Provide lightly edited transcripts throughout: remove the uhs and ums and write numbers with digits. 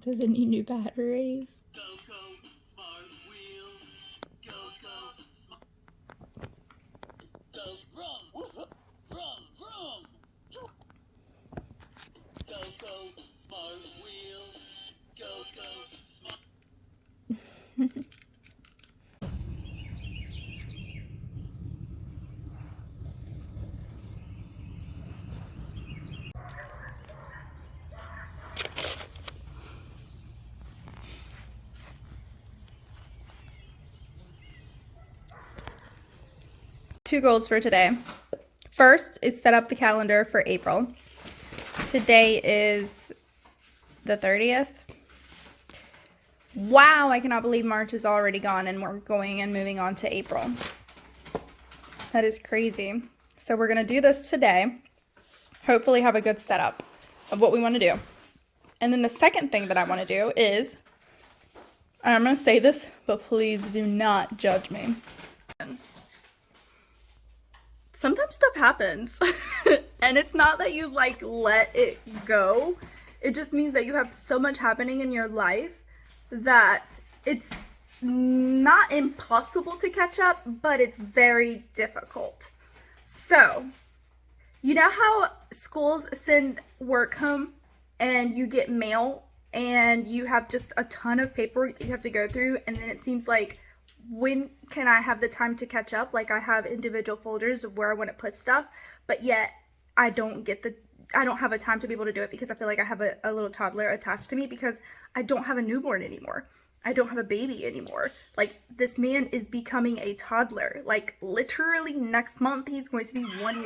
Does it need new batteries? Go, go, smart wheel. Go, go, go, vroom, vroom, vroom. Go, go, smart wheel. Go, go, smart. 2 goals for today. First is set up the calendar for April. Today is the 30th. Wow, I cannot believe March is already gone and we're going and moving on to April. That is crazy. So we're going to do this today. Hopefully have a good setup of what we want to do. And then the second thing that I want to do is, and I'm going to say this, but please do not judge me. Sometimes stuff happens and it's not that you like let it go. It just means that you have so much happening in your life that it's not impossible to catch up, but it's very difficult. So, you know how schools send work home and you get mail and you have just a ton of paperwork that you have to go through, and then it seems like, when can I have the time to catch up? Like, I have individual folders of where I want to put stuff, but yet I don't have a time to be able to do it because I feel like I have a little toddler attached to me because I don't have a newborn anymore. I don't have a baby anymore. Like, this man is becoming a toddler. Like, literally next month he's going to be 1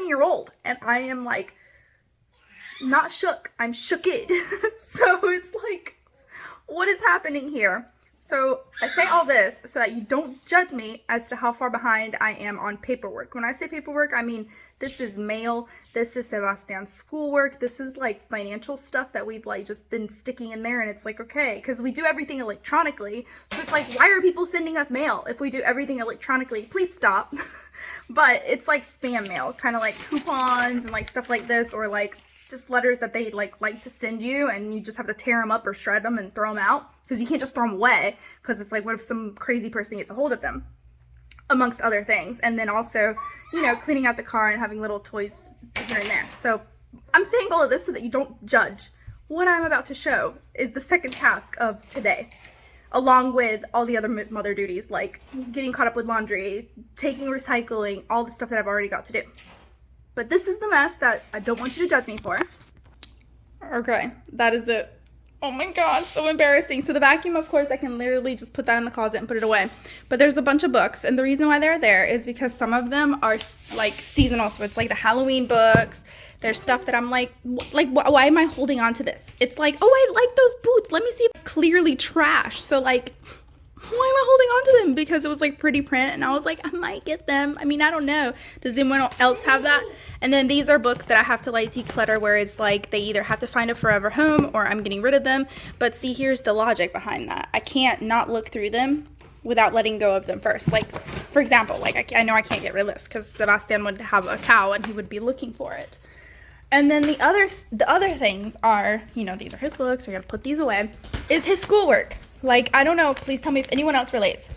year old, and I am like not shook. I'm shooked. So it's like, what is happening here? So I say all this so that you don't judge me as to how far behind I am on paperwork. When I say paperwork, I mean this is mail, this is Sebastian's schoolwork, this is like financial stuff that we've like just been sticking in there, and it's like, okay, because we do everything electronically, so it's like, why are people sending us mail if we do everything electronically? Please stop. But it's like spam mail, kind of like coupons and like stuff like this, or like just letters that they like to send you, and you just have to tear them up or shred them and throw them out, because you can't just throw them away, because it's like, what if some crazy person gets a hold of them, amongst other things. And then also, you know, cleaning out the car and having little toys here and there. So I'm saying all of this so that you don't judge. What I'm about to show is the second task of today, along with all the other mother duties, like getting caught up with laundry, taking recycling, all the stuff that I've already got to do. But this is the mess that I don't want you to judge me for. Okay, that is it. Oh my god, so embarrassing. So the vacuum, of course, I can literally just put that in the closet and put it away. But there's a bunch of books, and the reason why they're there is because some of them are like seasonal. So it's like the Halloween books. There's stuff that I'm like, why am I holding on to this? It's like, oh, I like those boots. Let me see if clearly trash. So like, why am I holding on to them? Because it was like pretty print, and I was like, I might get them. I mean, I don't know. Does anyone else have that? And then these are books that I have to like declutter, where it's like they either have to find a forever home or I'm getting rid of them. But see, here's the logic behind that. I can't not look through them without letting go of them first. Like, for example, like I know I can't get rid of this because Sebastian would have a cow and he would be looking for it. And then the other things are, you know, these are his books. I gotta put these away. Is his schoolwork. Like, I don't know, please tell me if anyone else relates.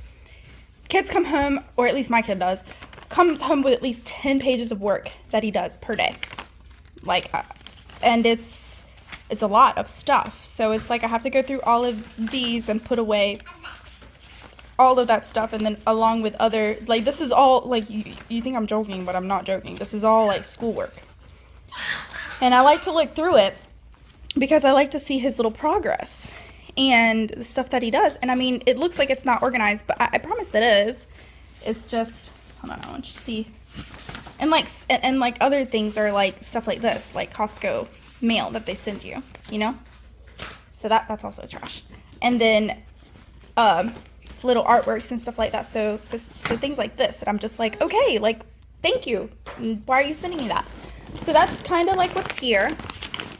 Kids come home, or at least my kid does, comes home with at least 10 pages of work that he does per day. Like, and it's a lot of stuff. So it's like I have to go through all of these and put away all of that stuff, and then along with other, like, this is all, like, you think I'm joking, but I'm not joking. This is all, like, schoolwork. And I like to look through it because I like to see his little progress and the stuff that he does. And I mean, it looks like it's not organized, but I promise it is. It's just, hold on, I want you to see. And like other things are like stuff like this, like Costco mail that they send you, you know? So that's also trash. And then little artworks and stuff like that. So things like this that I'm just like, okay, like, thank you. Why are you sending me that? So that's kind of like what's here.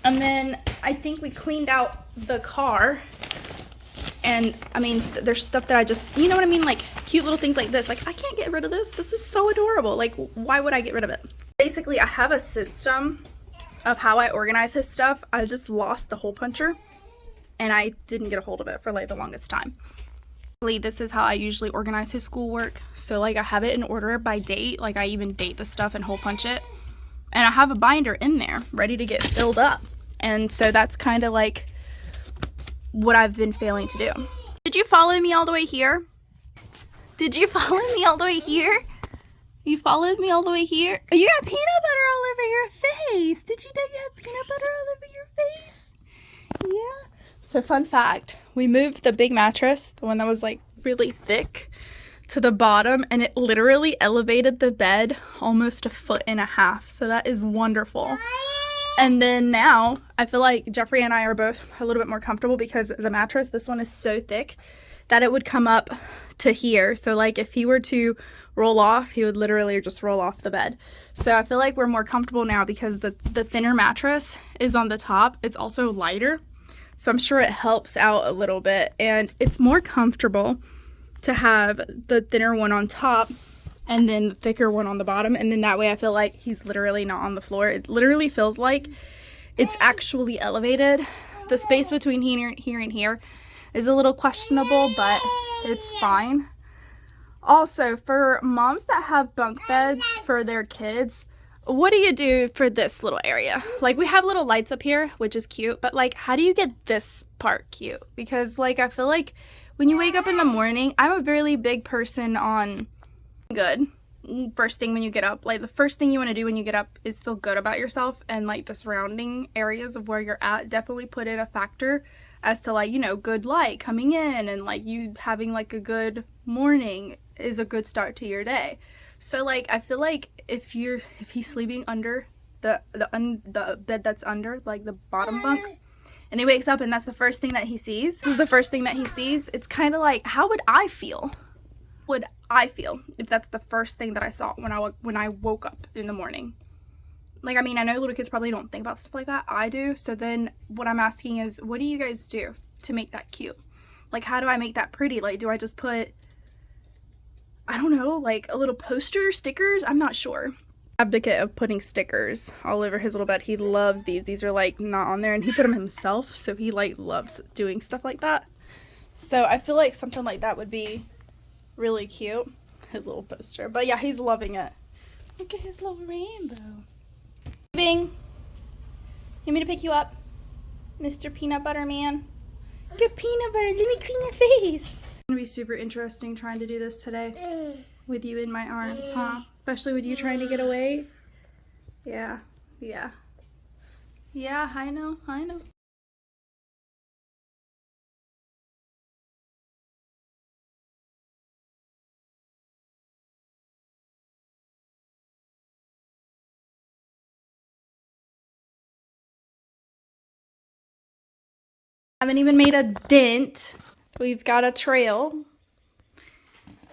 And then I think we cleaned out the car. And I mean, there's stuff that I just, you know what I mean? Like cute little things like this. Like, I can't get rid of this. This is so adorable. Like, why would I get rid of it? Basically, I have a system of how I organize his stuff. I just lost the hole puncher. and I didn't get a hold of it for like the longest time. This is how I usually organize his schoolwork. So like I have it in order by date. Like I even date the stuff and hole punch it. And I have a binder in there ready to get filled up. And so that's kind of like what I've been failing to do. Did you follow me all the way here? Did you follow me all the way here? You followed me all the way here? Oh, you got peanut butter all over your face. Did you know you have peanut butter all over your face? Yeah. So fun fact, we moved the big mattress, the one that was like really thick, to the bottom, and it literally elevated the bed almost 1.5 feet. So that is wonderful. And then now I feel like Jeffrey and I are both a little bit more comfortable because the mattress, this one is so thick that it would come up to here. So like if he were to roll off, he would literally just roll off the bed. So I feel like we're more comfortable now because the thinner mattress is on the top. It's also lighter. So I'm sure it helps out a little bit, and it's more comfortable to have the thinner one on top and then the thicker one on the bottom, and then that way I feel like he's literally not on the floor. It literally feels like it's actually elevated. The space between here and here is a little questionable, but it's fine. Also, for moms that have bunk beds for their kids, what do you do for this little area? Like, we have little lights up here, which is cute, but like, how do you get this part cute? Because like, I feel like when you wake up in the morning, I'm a really big person on good. First thing when you get up, like the first thing you want to do when you get up is feel good about yourself, and like the surrounding areas of where you're at definitely put in a factor as to like, you know, good light coming in, and like you having like a good morning is a good start to your day. So like, I feel like if he's sleeping under the bed that's under like the bottom bunk, and he wakes up and that's the first thing that he sees, it's kind of like, how would I feel? Would I feel if that's the first thing that I saw when I woke up in the morning? Like, I mean, I know little kids probably don't think about stuff like that. I do. So then what I'm asking is, what do you guys do to make that cute? Like, how do I make that pretty? Like, do I just put, I don't know, like a little poster, stickers? I'm not sure. Advocate of putting stickers all over his little bed. He loves these. These are like not on there, and he put them himself. So he like loves doing stuff like that. So I feel like something like that would be really cute. His little poster. But yeah, he's loving it. Look at his little rainbow. Bing. You want me to pick you up? Mr. Peanut Butter Man. Get peanut butter. Let me clean your face. It's gonna be super interesting trying to do this today with you in my arms, huh? Especially with you trying to get away. Yeah. Yeah. Yeah, I know. Haven't even made a dent. We've got a trail.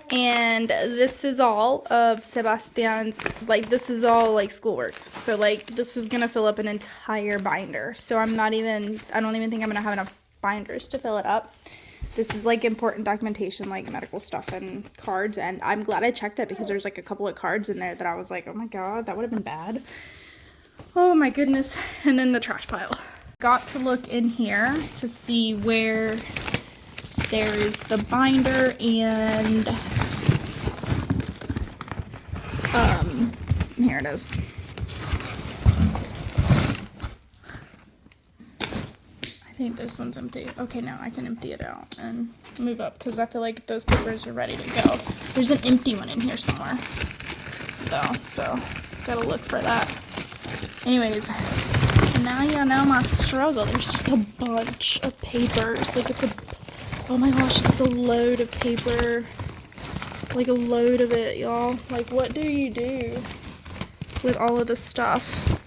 And this is all of Sebastian's, like, this is all like schoolwork. So like, this is gonna fill up an entire binder. So I don't even think I'm gonna have enough binders to fill it up. This is like important documentation, like medical stuff and cards. And I'm glad I checked it because there's like a couple of cards in there that I was like, oh my God, that would have been bad. Oh my goodness. And then the trash pile. Got to look in here to see where there's the binder and here it is. I think this one's empty. Okay, now I can empty it out and move up because I feel like those papers are ready to go. There's an empty one in here somewhere though, so gotta look for that. Anyways, now you know my struggle. There's just a bunch of papers. Like oh my gosh, it's a load of paper. Like a load of it, y'all. Like, what do you do with all of this stuff?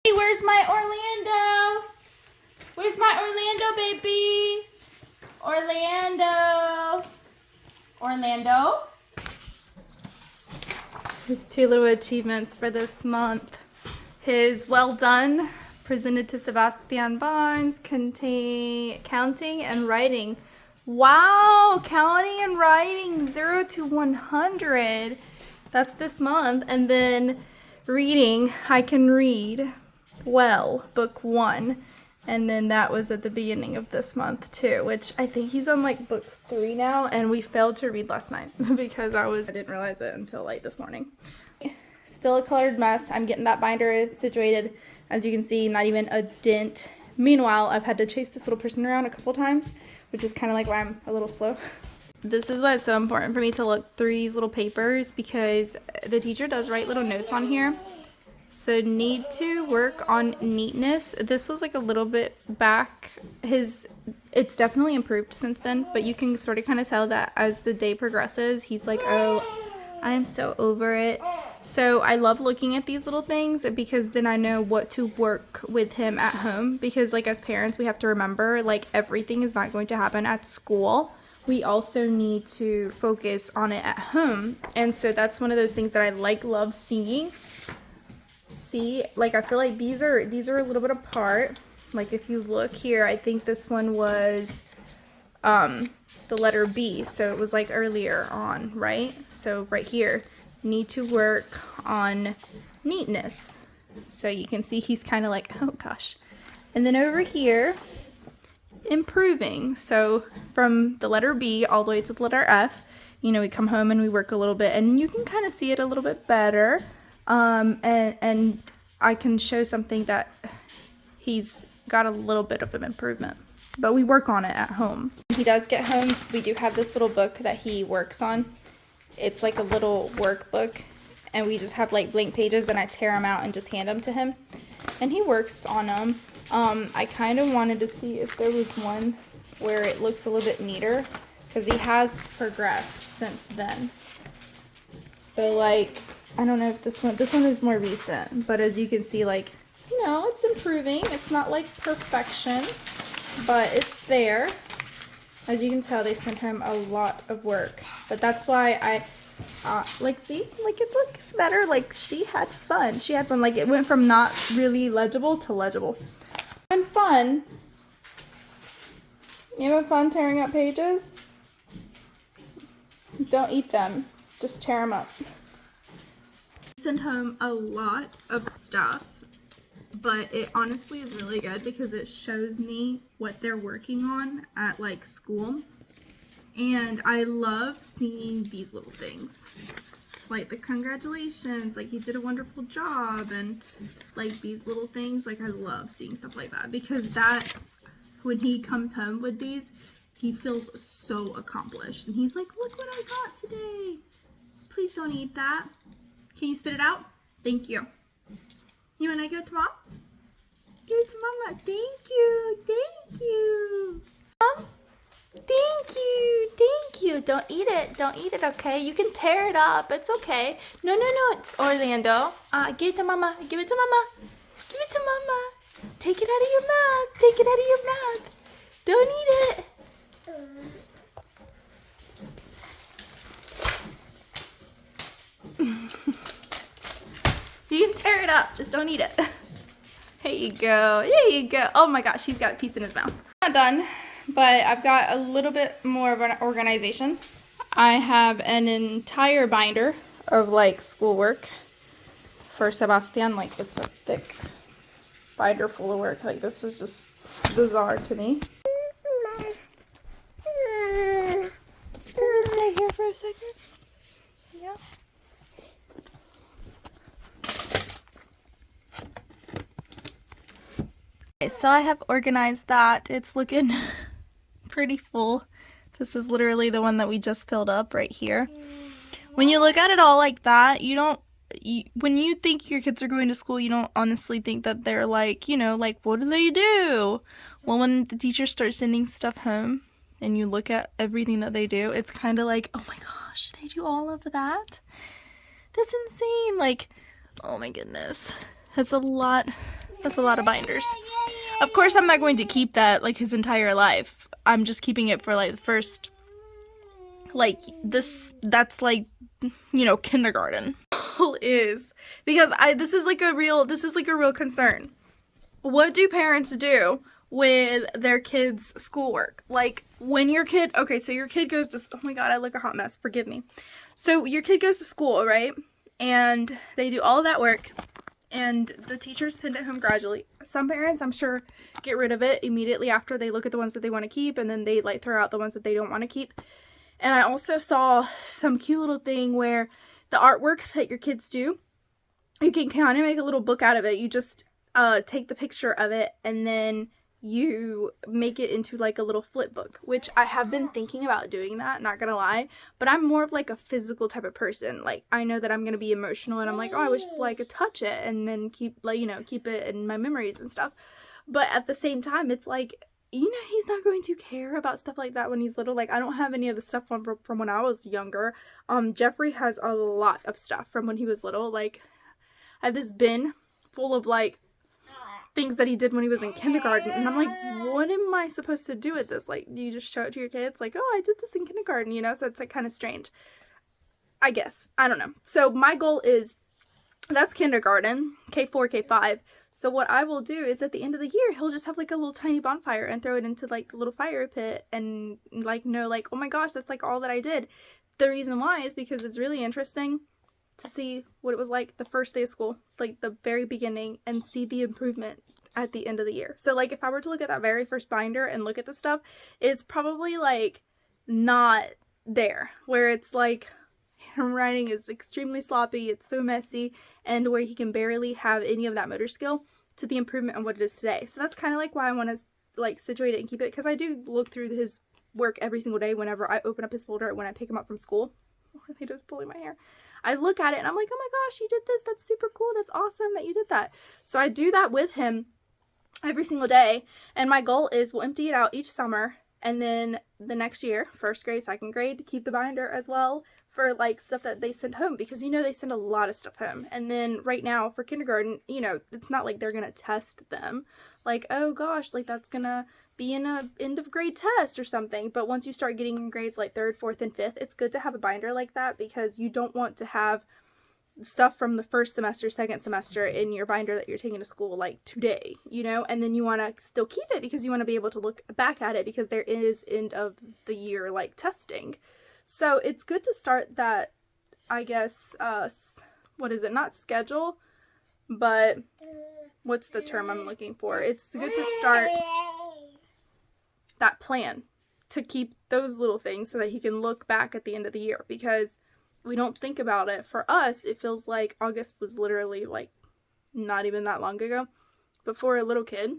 Hey, where's my Orlando? Where's my Orlando, baby? Orlando? His 2 little achievements for this month. His well done, presented to Sebastian Barnes, contain counting and writing Wow, counting and writing 0 to 100. That's this month. And then reading, I can read well, book 1. And then that was at the beginning of this month too, which I think he's on like book 3 now, and we failed to read last night because I didn't realize it until like this morning. Still a colored mess. I'm getting that binder situated. As you can see, not even a dent. Meanwhile, I've had to chase this little person around a couple times, which is kind of like why I'm a little slow. This is why it's so important for me to look through these little papers, because the teacher does write little notes on here. So need to work on neatness. This was like a little bit back. It's definitely improved since then, but you can sort of kind of tell that as the day progresses, he's like, oh, I am so over it. So I love looking at these little things because then I know what to work with him at home, because like as parents, we have to remember like everything is not going to happen at school. We also need to focus on it at home. And so that's one of those things that I love seeing. See, like I feel like these are a little bit apart. Like if you look here, I think this one was the letter B, so it was like earlier on, right? So right here, need to work on neatness. So you can see he's kind of like, oh gosh. And then over here, improving. So from the letter B all the way to the letter F, you know, we come home and we work a little bit, and you can kind of see it a little bit better. And I can show something that he's got a little bit of an improvement, but we work on it at home. When he does get home, we do have this little book that he works on. It's like a little workbook, and we just have like blank pages, and I tear them out and just hand them to him, and he works on them. I kind of wanted to see if there was one where it looks a little bit neater, because he has progressed since then. So like, I don't know if this one is more recent, but as you can see, like, you know, it's improving. It's not like perfection, but it's there. As you can tell, they sent him a lot of work, but that's why I, like, see, like it looks better. Like she had fun. Like it went from not really legible to legible. And fun. You having fun tearing up pages? Don't eat them. Just tear them up. Send home a lot of stuff, but it honestly is really good because it shows me what they're working on at like school, and I love seeing these little things like the congratulations, like he did a wonderful job, and like these little things. Like I love seeing stuff like that, because that when he comes home with these, he feels so accomplished, and he's like, look what I got today. Please don't eat that. Can you spit it out? Thank you. You want to give it to Mom? Give it to Mama. Thank you. Thank you. Mom? Thank you. Thank you. Don't eat it. Don't eat it, okay? You can tear it up. It's okay. No. It's Orlando. Give it to Mama. Give it to Mama. Give it to Mama. Take it out of your mouth. Take it out of your mouth. Don't eat it. You can tear it up, just don't eat it. There you go. There you go. Oh my gosh, he's got a piece in his mouth. Not done, but I've got a little bit more of an organization. I have an entire binder of like schoolwork for Sebastian. Like it's a thick binder full of work. Like this is just bizarre to me. Stay here for a second. Yeah. So I have organized that. It's looking pretty full. This is literally the one that we just filled up right here. When you look at it all like that, when you think your kids are going to school, you don't honestly think that they're like, you know, like, what do they do? Well, when the teachers start sending stuff home and you look at everything that they do, it's kind of like, oh my gosh, they do all of that? That's insane. Like, oh my goodness. That's a lot of binders. Of course, I'm not going to keep that like his entire life. I'm just keeping it for like the first, like that's like, you know, kindergarten is, because this is like a real concern. What do parents do with their kids' schoolwork. Like when your kid, okay, so your kid goes to, oh my God, I look a hot mess, forgive me. So your kid goes to school, right? And they do all of that work and the teachers send it home gradually. Some parents, I'm sure, get rid of it immediately after they look at the ones that they want to keep, and then they like throw out the ones that they don't want to keep. And I also saw some cute little thing where the artwork that your kids do, you can kind of make a little book out of it. You just take the picture of it and then you make it into like a little flip book, which I have been thinking about doing that, not gonna lie, but I'm more of like a physical type of person. Like I know that I'm gonna be emotional and I'm like, oh, I wish like I could touch it and then keep like, you know, keep it in my memories and stuff. But at the same time, it's like, you know, he's not going to care about stuff like that when he's little. Like I don't have any of the stuff from when I was younger. Jeffrey has a lot of stuff from when he was little. Like I have this bin full of like things that he did when he was in kindergarten, and I'm like, what am I supposed to do with this? Like, do you just show it to your kids? Like, oh, I did this in kindergarten, you know? So it's like kind of strange, I guess. I don't know. So my goal is, that's kindergarten, K4, K5. So what I will do is at the end of the year, he'll just have like a little tiny bonfire and throw it into like the little fire pit and like know like, oh my gosh, that's like all that I did. The reason why is because it's really interesting to see what it was like the first day of school, like the very beginning, and see the improvement at the end of the year. So like if I were to look at that very first binder and look at the stuff, it's probably like not there, where it's like handwriting is extremely sloppy, it's so messy, and where he can barely have any of that motor skill, to the improvement on what it is today. So that's kind of like why I want to like situate it and keep it, because I do look through his work every single day whenever I open up his folder when I pick him up from school. He just pulling my hair. I look at it and I'm like, oh my gosh, you did this. That's super cool. That's awesome that you did that. So I do that with him every single day. And my goal is we'll empty it out each summer. And then the next year, first grade, second grade, to keep the binder as well for like stuff that they send home, because you know they send a lot of stuff home. And then right now for kindergarten, you know, it's not like they're going to test them. Like, oh gosh, like that's going to be in a end of grade test or something. But once you start getting in grades like 3rd, 4th, and 5th, it's good to have a binder like that, because you don't want to have stuff from the first semester, second semester in your binder that you're taking to school like today, you know, and then you want to still keep it because you want to be able to look back at it, because there is end of the year like testing. So it's good to start that, I guess, what is it? Not schedule, but what's the term I'm looking for? It's good to start that plan to keep those little things so that he can look back at the end of the year, because we don't think about it. For us, it feels like August was literally like not even that long ago, but for a little kid,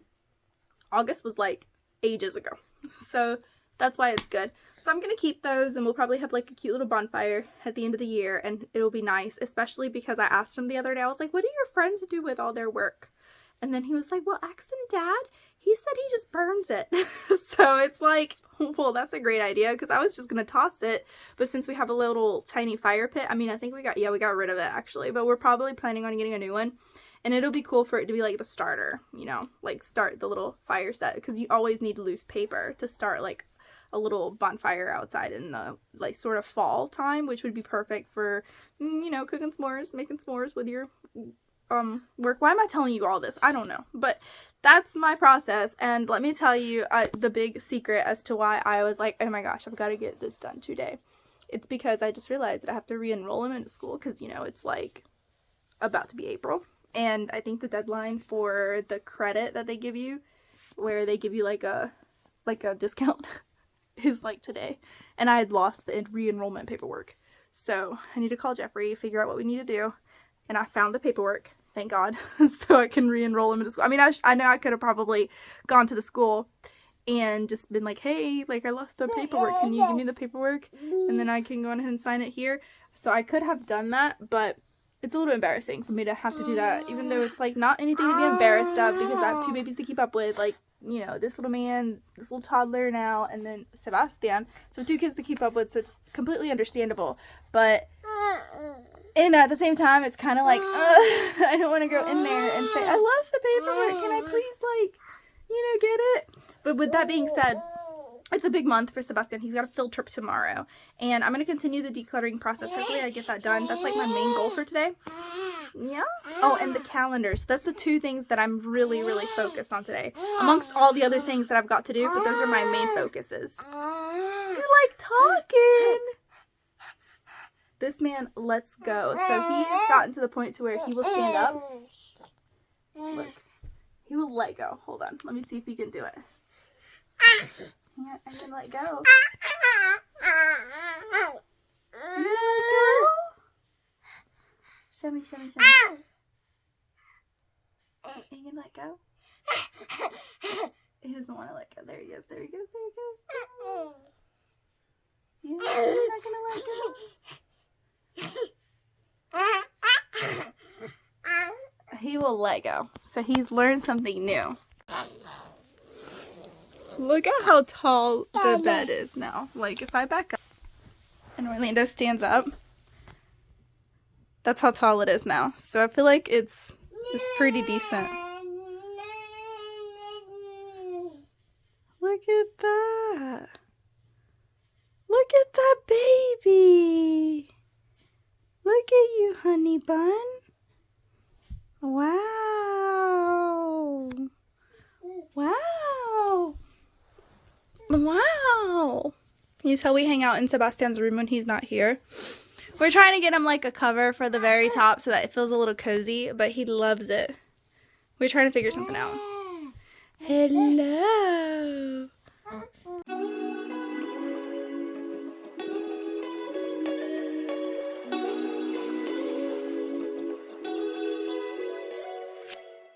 August was like ages ago. So that's why it's good. So I'm going to keep those, and we'll probably have like a cute little bonfire at the end of the year, and it'll be nice, especially because I asked him the other day, I was like, what do your friends do with all their work? And then he was like, well, ask him, Dad. He said he just burns it. So it's like, well, that's a great idea, because I was just going to toss it. But since we have a little tiny fire pit, I mean, I think we got rid of it actually, but we're probably planning on getting a new one. And it'll be cool for it to be like the starter, you know, like start the little fire set, because you always need loose paper to start like a little bonfire outside in the like sort of fall time, which would be perfect for, you know, cooking s'mores, making s'mores with your work. Why am I telling you all this? I don't know, but that's my process. And let me tell you the big secret as to why I was like, oh my gosh, I've got to get this done today. It's because I just realized that I have to re-enroll him into school, because you know it's like about to be April, and I think the deadline for the credit that they give you, where they give you like a discount, is like today, and I had lost the re-enrollment paperwork. So I need to call Jeffrey, figure out what we need to do, and I found the paperwork, thank God, so I can re-enroll him into school. I mean, I know I could have probably gone to the school and just been like, hey, like I lost the paperwork, can you give me the paperwork, and then I can go ahead and sign it here. So I could have done that, but it's a little bit embarrassing for me to have to do that, even though it's like not anything to be embarrassed of, because I have 2 babies to keep up with, like, you know, this little man, this little toddler now, and then Sebastian. So 2 kids to keep up with, so it's completely understandable. But and at the same time, it's kind of like, I don't want to go in there and say, I lost the paperwork, can I please, like, you know, get it? But with that being said, it's a big month for Sebastian. He's got a field trip tomorrow, and I'm going to continue the decluttering process. Hopefully I get that done. That's like my main goal for today. Yeah. Oh, and the calendars. That's the two things that I'm really, really focused on today. Amongst all the other things that I've got to do, but those are my main focuses. You're like talking. This man lets go. So he has gotten to the point to where he will stand up. Look. He will let go. Hold on. Let me see if he can do it. Yeah, and then let go. You let go? Show me. You can let go? He doesn't want to let go. There he goes. You're not going to let go? He will let go. So he's learned something new. Look at how tall the bed is now. Like, if I back up and Orlando stands up, that's how tall it is now. So I feel like it's pretty decent. Look at that. Look at that baby. Look at you, honey bun. Wow. Can you tell we hang out in Sebastian's room when he's not here? We're trying to get him like a cover for the very top so that it feels a little cozy, but he loves it. We're trying to figure something out. Hello.